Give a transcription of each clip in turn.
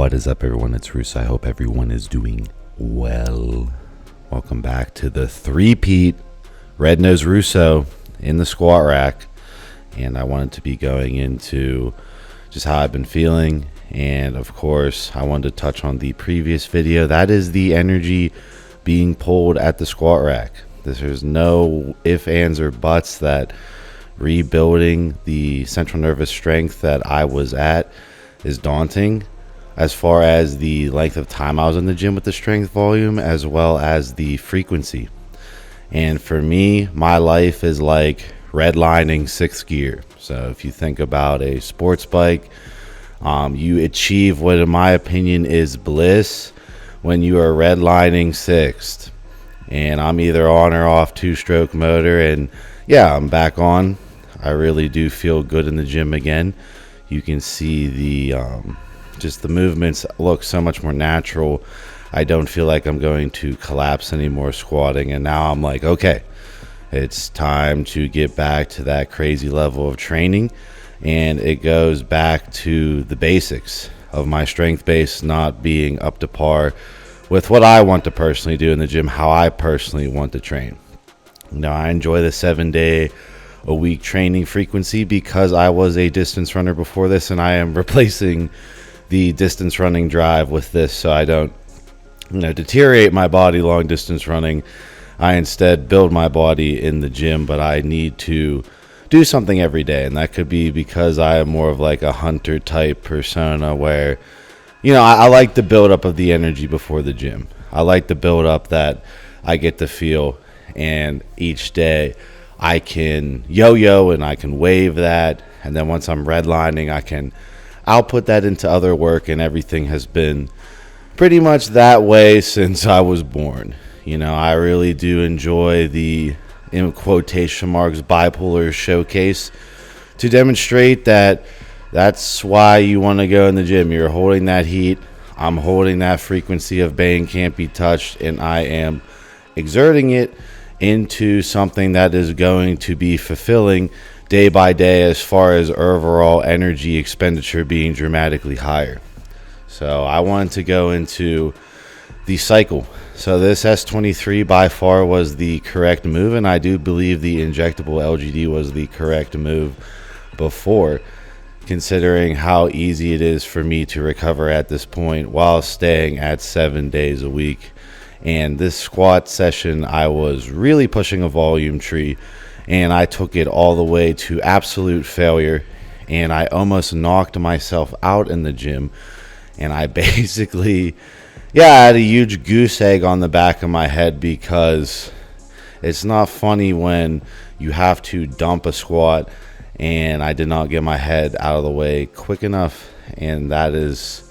What is up, everyone? It's Russo. I hope everyone is doing well. Welcome back to the three-peat Red Nose Russo in the squat rack. And I wanted to be going into just how I've been feeling. And of course, I wanted to touch on the previous video. That is the energy being pulled at the squat rack. There's no ifs, ands, or buts that rebuilding the central nervous strength that I was at is daunting, as far as the length of time I was in the gym with the strength volume, as well as the frequency. And for me, my life is like redlining sixth gear. So if you think about a sports bike, you achieve what, in my opinion, is bliss when you are redlining sixth. And I'm either on or off two-stroke motor, and yeah, I'm back on. I really do feel good in the gym again. You can see the just the movements look so much more natural. I don't feel like I'm going to collapse anymore squatting, and now I'm like, okay, it's time to get back to that crazy level of training. And it goes back to the basics of my strength base not being up to par with what I want to personally do in the gym, how I personally want to train. Now, I enjoy the 7-day-a-week training frequency because I was a distance runner before this, and I am replacing the distance running drive with this, so I don't deteriorate my body long distance running. I instead build my body in the gym, but I need to do something every day, and that could be because I am more of like a hunter type persona where I like the build up of the energy before the gym. I like the build up that I get to feel, and each day I can yo-yo and I can wave that, and then once I'm redlining, I can output that into other work, and everything has been pretty much that way since I was born. I really do enjoy the, in quotation marks, bipolar showcase to demonstrate that that's why you want to go in the gym. You're holding that heat. I'm holding that frequency of Bane can't be touched, and I am exerting it into something that is going to be fulfilling day by day as far as overall energy expenditure being dramatically higher. So I wanted to go into the cycle. So this S23 by far was the correct move, and I do believe the injectable LGD was the correct move before, considering how easy it is for me to recover at this point while staying at 7 days a week. And this squat session, I was really pushing a volume tree, and I took it all the way to absolute failure, and I almost knocked myself out in the gym. And I basically, I had a huge goose egg on the back of my head, because it's not funny when you have to dump a squat, and I did not get my head out of the way quick enough. And that is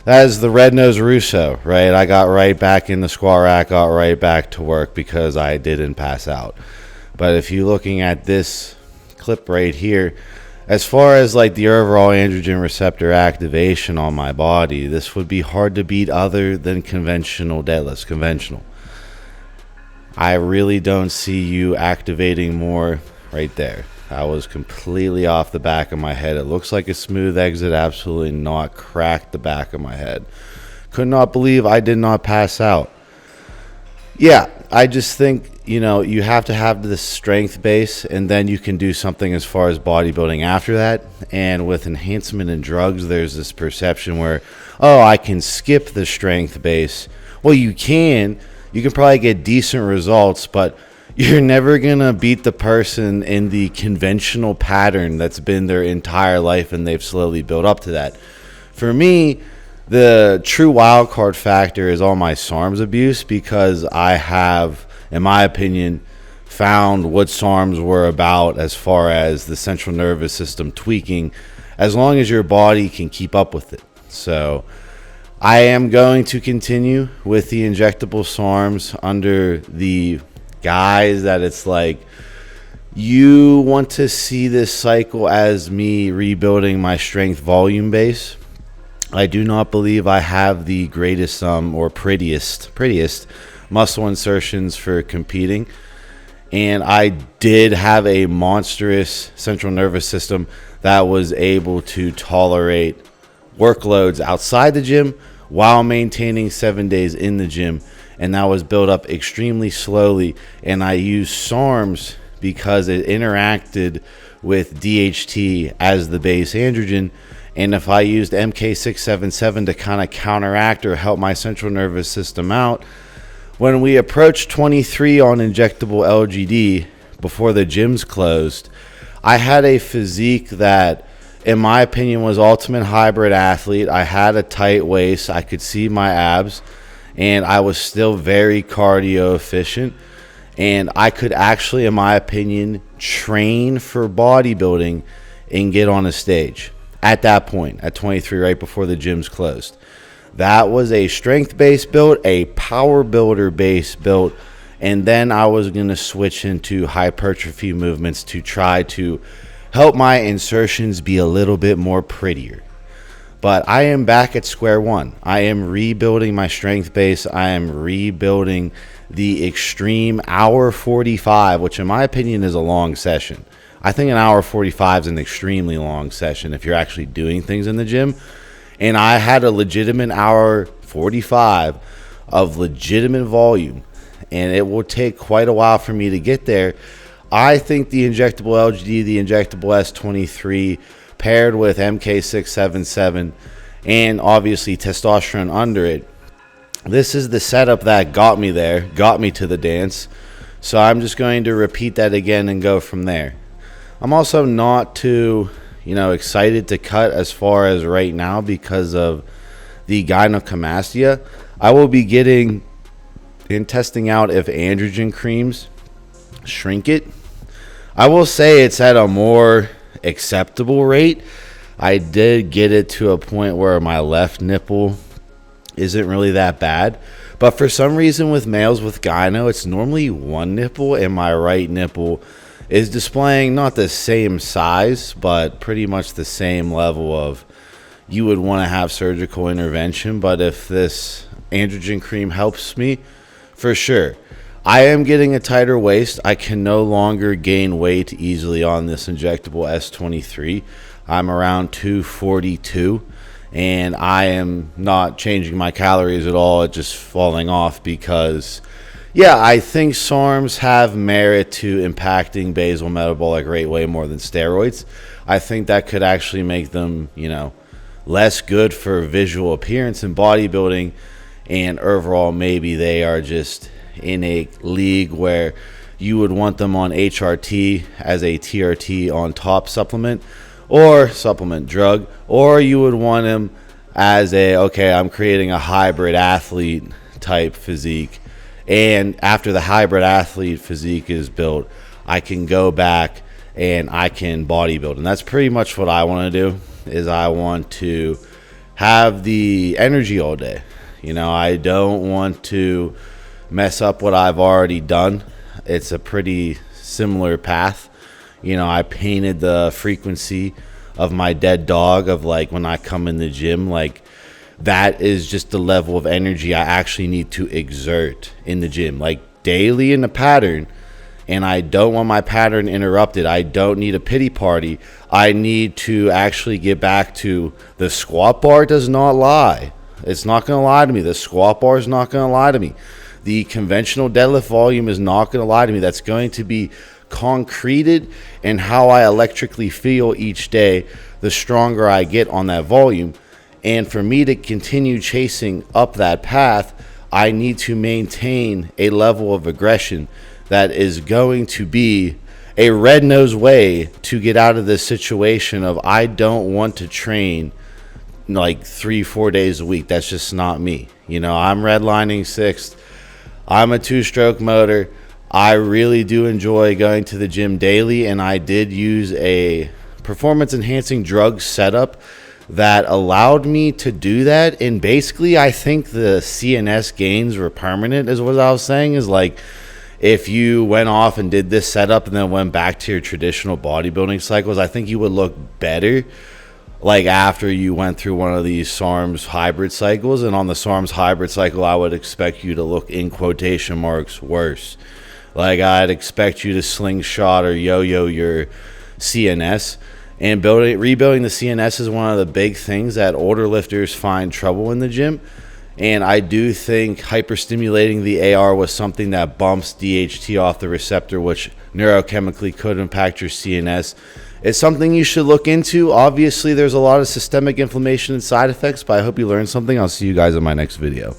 the Red Nose Russo, right? I got right back in the squat rack, got right back to work because I didn't pass out. But if you're looking at this clip right here, as far as like the overall androgen receptor activation on my body, this would be hard to beat other than conventional deadlifts. Conventional. I really don't see you activating more right there. I was completely off the back of my head. It looks like a smooth exit. Absolutely not. Cracked the back of my head. Could not believe I did not pass out. Yeah, I just think, you have to have the strength base, and then you can do something as far as bodybuilding after that. And with enhancement and drugs, there's this perception where, I can skip the strength base. Well, you can. You can probably get decent results, but you're never going to beat the person in the conventional pattern that's been their entire life, and they've slowly built up to that. For me, the true wild card factor is all my SARMs abuse, because I have, in my opinion, found what SARMs were about as far as the central nervous system tweaking, as long as your body can keep up with it. So I am going to continue with the injectable SARMs under the guys that it's like, you want to see this cycle as me rebuilding my strength volume base. I do not believe I have the greatest or prettiest muscle insertions for competing, and I did have a monstrous central nervous system that was able to tolerate workloads outside the gym while maintaining 7 days in the gym. And that was built up extremely slowly. And I used SARMs because it interacted with DHT as the base androgen. And if I used mk677 to kind of counteract or help my central nervous system out, when we approached 23 on injectable LGD before the gyms closed, I had a physique that, in my opinion, was ultimate hybrid athlete. I had a tight waist. I could see my abs, and I was still very cardio efficient. And I could actually, in my opinion, train for bodybuilding and get on a stage at that point, at 23, right before the gyms closed. That was a strength-based build, a power builder-based build, and then I was going to switch into hypertrophy movements to try to help my insertions be a little bit more prettier. But I am back at square one. I am rebuilding my strength base. I am rebuilding the extreme hour 45, which in my opinion is a long session. I think an hour 45 is an extremely long session if you're actually doing things in the gym. And I had a legitimate hour 45 of legitimate volume, and it will take quite a while for me to get there. I think the injectable LGD, the injectable S23, paired with mk677, and obviously testosterone under it, this is the setup that got me there, got me to the dance. So I'm just going to repeat that again and go from there. I'm also not too excited to cut as far as right now because of the gynecomastia. I will be getting and testing out if androgen creams shrink it. I will say it's at a more acceptable rate. I did get it to a point where my left nipple isn't really that bad, but for some reason with males with gyno, it's normally one nipple, and my right nipple is displaying not the same size, but pretty much the same level of you would want to have surgical intervention. But if this androgen cream helps me, for sure. I am getting a tighter waist. I can no longer gain weight easily on this injectable S23. I'm around 242, and I am not changing my calories at all. It's just falling off because I think SARMs have merit to impacting basal metabolic rate way more than steroids. I think that could actually make them, less good for visual appearance in bodybuilding, and overall maybe they are just in a league where you would want them on HRT as a TRT on top supplement or supplement drug, or you would want them as I'm creating a hybrid athlete type physique. And after the hybrid athlete physique is built, I can go back and I can bodybuild. And that's pretty much what I want to do, is I want to have the energy all day. I don't want to mess up what I've already done. It's a pretty similar path. I painted the frequency of my dead dog of when I come in the gym, that is just the level of energy I actually need to exert in the gym, daily in a pattern. And I don't want my pattern interrupted. I don't need a pity party. I need to actually get back to the squat bar does not lie. It's not going to lie to me. The squat bar is not going to lie to me. The conventional deadlift volume is not going to lie to me. That's going to be concreted in how I electrically feel each day, the stronger I get on that volume. And for me to continue chasing up that path, I need to maintain a level of aggression that is going to be a red-nosed way to get out of this situation of I don't want to train 3-4 days a week. That's just not me. I'm redlining sixth. I'm a two-stroke motor. I really do enjoy going to the gym daily, and I did use a performance-enhancing drug setup that allowed me to do that. And basically, I think the CNS gains were permanent, is what I was saying, is if you went off and did this setup and then went back to your traditional bodybuilding cycles, I think you would look better after you went through one of these SARMs hybrid cycles. And on the SARMs hybrid cycle, I would expect you to look, in quotation marks, worse. I'd expect you to slingshot or yo-yo your CNS. And rebuilding the CNS is one of the big things that older lifters find trouble in the gym. And I do think hyperstimulating the AR was something that bumps DHT off the receptor, which neurochemically could impact your CNS. It's something you should look into. Obviously, there's a lot of systemic inflammation and side effects, but I hope you learned something. I'll see you guys in my next video.